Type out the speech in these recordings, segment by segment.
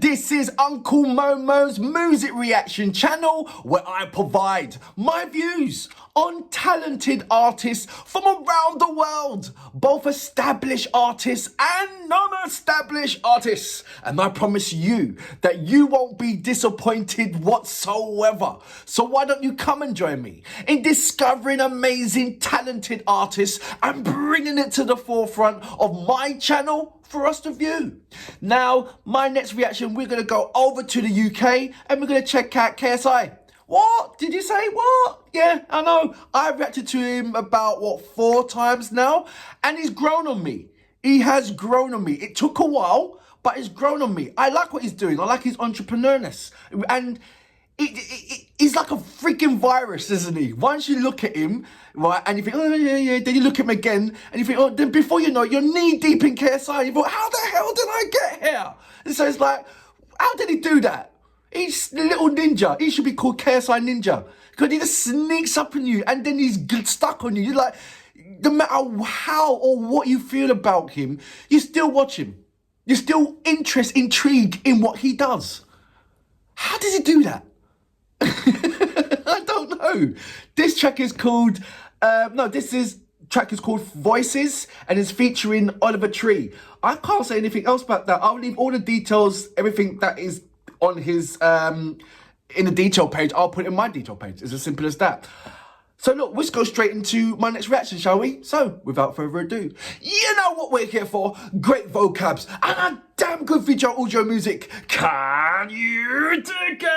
This is Uncle Momo's music reaction channel where I provide my views on talented artists from around the world, both established artists and non-established artists. And I promise you that you won't be disappointed whatsoever. So why don't you come and join me in discovering amazing talented artists and bringing it to the forefront of my channel for us to view. Now, my next reaction, we're going to go over to the UK and we're going to check out KSI. What? Did you say what? Yeah, I know. I've reacted to him about, 4 times now? And he's grown on me. He has grown on me. It took a while, but he's grown on me. I like what he's doing. I like his entrepreneurness. And he's like a freaking virus, isn't he? Once you look at him, right, and you think, oh, yeah, then you look at him again, and you think, oh, then before you know it, you're knee-deep in KSI. You thought, how the hell did I get here? And so it's like, how did he do that? He's the little ninja. He should be called KSI Ninja. Because he just sneaks up on you and then he's stuck on you. You're like, no matter how or what you feel about him, you still watch him. You're still intrigued in what he does. How does he do that? I don't know. This track is called, track is called Voices and is featuring Oliver Tree. I can't say anything else about that. I'll leave all the details, everything that is on his, in the detail page, I'll put it in my detail page. It's as simple as that. So look, let's go straight into my next reaction, shall we? So, without further ado, you know what we're here for. Great vocabs and a damn good video audio music. Can you dig it?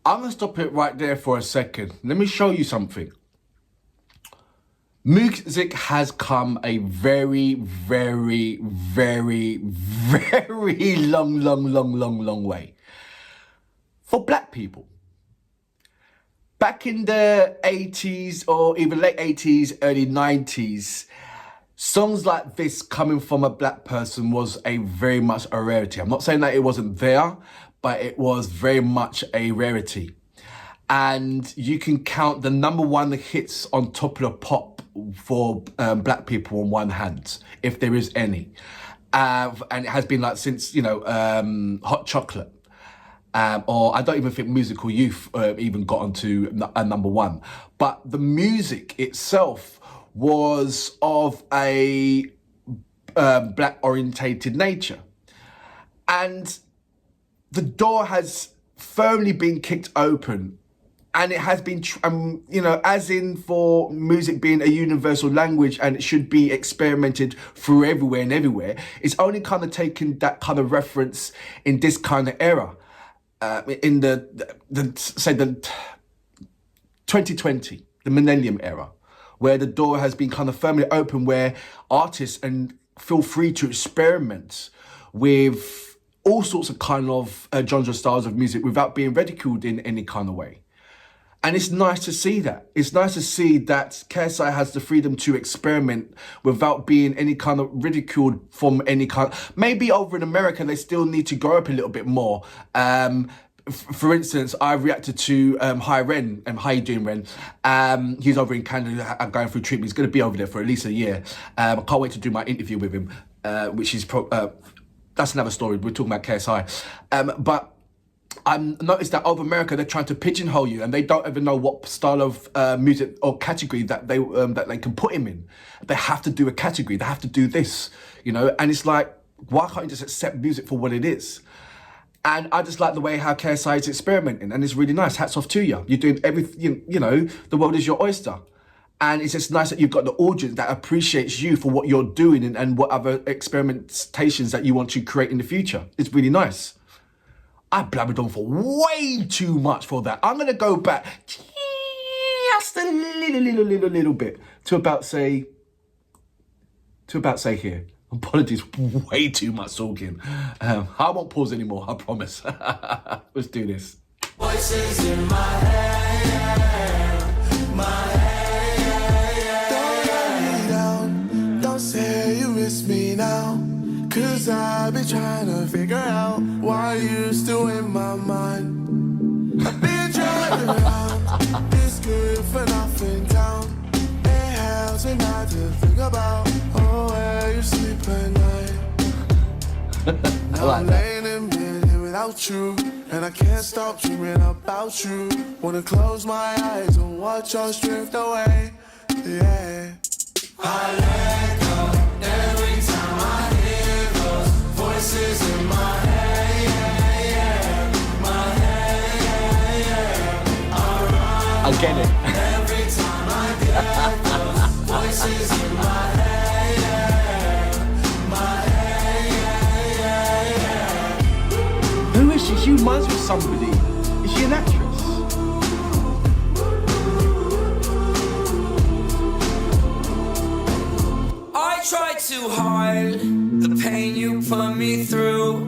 I'm going to stop it right there for a second. Let me show you something. Music has come a very, very, very, very long way. For black people. Back in the 80s or even late 80s, early 90s, songs like this coming from a black person was very much a rarity. I'm not saying that it wasn't there, but it was very much a rarity. And you can count the #1 hits on top of the pop for black people on one hand, if there is any. And it has been like since, Hot Chocolate. Or I don't even think Musical Youth even got onto a #1. But the music itself was of a black orientated nature. And the door has firmly been kicked open, and it has been, as in for music being a universal language and it should be experimented through everywhere and everywhere, it's only kind of taken that kind of reference in this kind of era, in the 2020, the millennium era, where the door has been kind of firmly open, where artists and feel free to experiment with all sorts of kind of genre styles of music without being ridiculed in any kind of way. And it's nice to see that. It's nice to see that KSI has the freedom to experiment without being any kind of ridiculed from any kind. Maybe over in America, they still need to grow up a little bit more. For instance, I reacted to Hi Ren. How you doing, Ren? He's over in Canada going through treatment. He's going to be over there for at least a year. I can't wait to do my interview with him, which is that's another story. We're talking about KSI. But I noticed that over America, they're trying to pigeonhole you and they don't even know what style of music or category that they can put him in. They have to do a category. They have to do this, And it's like, why can't you just accept music for what it is? And I just like the way how KSI is experimenting, and it's really nice. Hats off to you. You're doing everything, the world is your oyster. And it's just nice that you've got the audience that appreciates you for what you're doing and what other experimentations that you want to create in the future. It's really nice. I blabbered on for way too much for that. I'm going to go back. just a little bit to about say here. Apologies, way too much talking. I won't pause anymore, I promise. Let's do this. Voices in my head, Don't let me down, don't say you miss me now. Cause I've been trying to figure out why you're still in my mind. I've been driving around this good for nothing town. It helps me not to think about where you sleep at night. Now I'm laying in bed here without you, and I can't stop dreaming about you. Wanna close my eyes and watch us drift away. Yeah. I let go every time I hear those voices in my head. Yeah, my head. I get it. Every time I get those voices in my head. My head. Who is she? She reminds me of somebody. Is she an actress? I tried to hide the pain you put me through.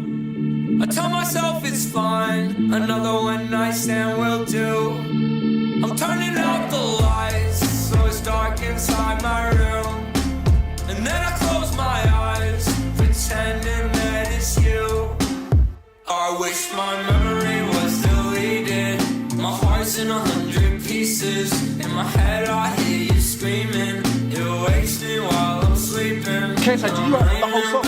I tell myself it's fine, another one night stand will do. I'm turning out the lights, so it's dark inside my room. And then I close my eyes, pretending that it's you. I wish my memory was deleted. My heart's in 100 pieces. In my head I hear you screaming. It wakes me while I'm sleeping. KSI, do you write the whole song?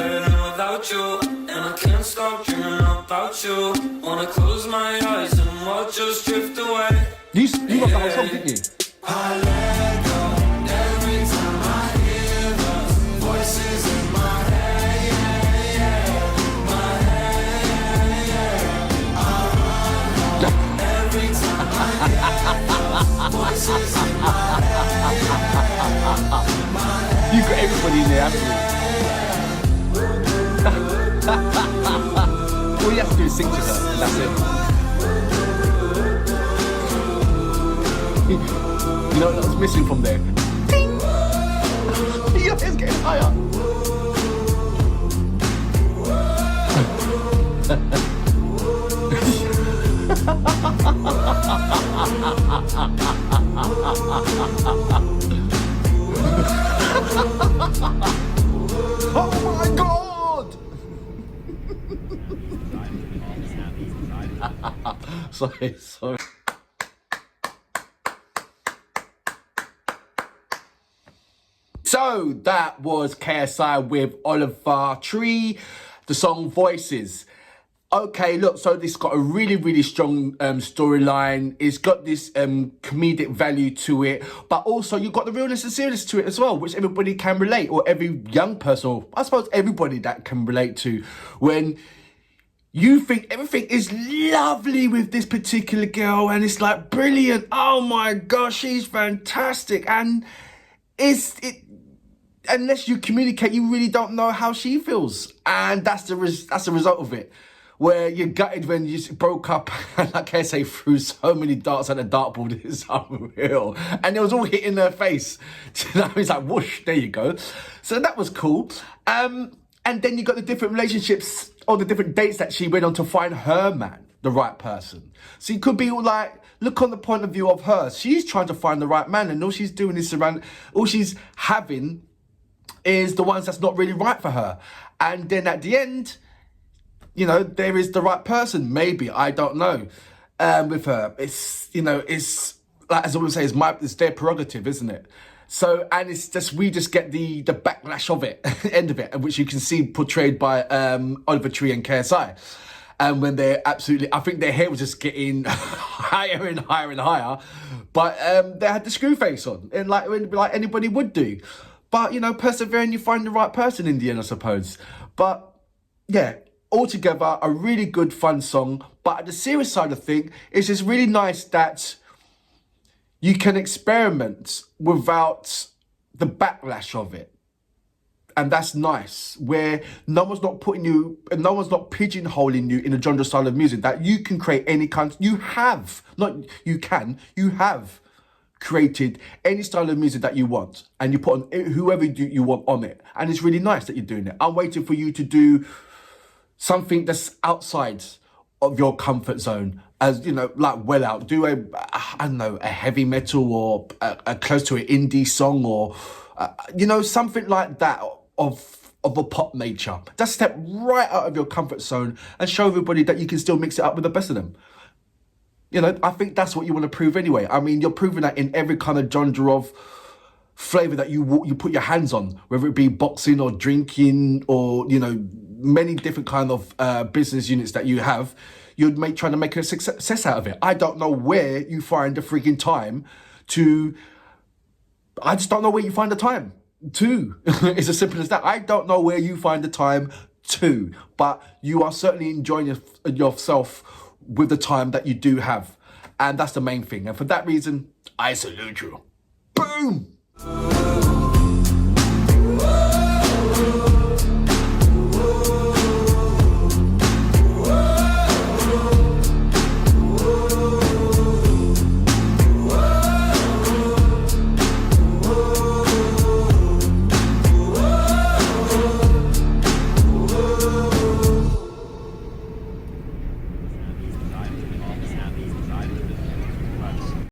Without you, and I can't stop dreaming about you. Wanna close my eyes and watch us drift away. You wrote the whole song, didn't you? I let go every time I hear those voices in my head. My head. Every time I hear those voices in my head. You got everybody in there, haven't you? All you have to do is sing to her, and that's it. You know what was missing from there? Ding! Your head's getting higher. Oh my God! Sorry. So that was KSI with Oliver Tree, the song Voices. Okay, look, so this got a really strong storyline. It's got this comedic value to it, but also you've got the realness and seriousness to it as well, which everybody can relate, or every young person, or I suppose everybody that can relate to, when you think everything is lovely with this particular girl and it's like brilliant. Oh my gosh, she's fantastic. And unless you communicate, you really don't know how she feels. And that's the result of it. Where you're gutted when you broke up, and like I say, threw so many darts at the dartboard, it's unreal. And it was all hitting her face. You know, it's like, whoosh, there you go. So that was cool. And then you got the different relationships, or the different dates that she went on to find her man, the right person. So you could be all like, look on the point of view of her. She's trying to find the right man, and all she's doing is all she's having is the ones that's not really right for her. And then at the end, you know, there is the right person, maybe, I don't know, with her. It's, you know, it's, like, as I always say, it's their prerogative, isn't it? So, and it's just, we just get the backlash of it, end of it, which you can see portrayed by Oliver Tree and KSI. And when they're absolutely, I think their hair was just getting higher and higher and higher, but they had the screw face on, and like anybody would do. But, you know, persevering, you find the right person in the end, I suppose. But, yeah, altogether, a really good, fun song. But the serious side of things, it's just really nice that you can experiment without the backlash of it. And that's nice, where no one's not putting you, and no one's not pigeonholing you in a genre style of music, that you can create any kind, you have created any style of music that you want, and you put on whoever you want on it, and it's really nice that you're doing it. I'm waiting for you to do something that's outside of your comfort zone, as you know, like well out. Do a heavy metal or a close to an indie song, or something like that of a pop nature. Just step right out of your comfort zone and show everybody that you can still mix it up with the best of them. I think that's what you want to prove anyway. I mean, you're proving that in every kind of genre of flavour that you put your hands on, whether it be boxing or drinking or, many different kind of business units that you have. You're trying to make a success out of it. I don't know where you find the freaking time I just don't know where you find the time to. It's as simple as that. I don't know where you find the time to, but you are certainly enjoying yourself with the time that you do have. And that's the main thing. And for that reason, I salute you. Boom!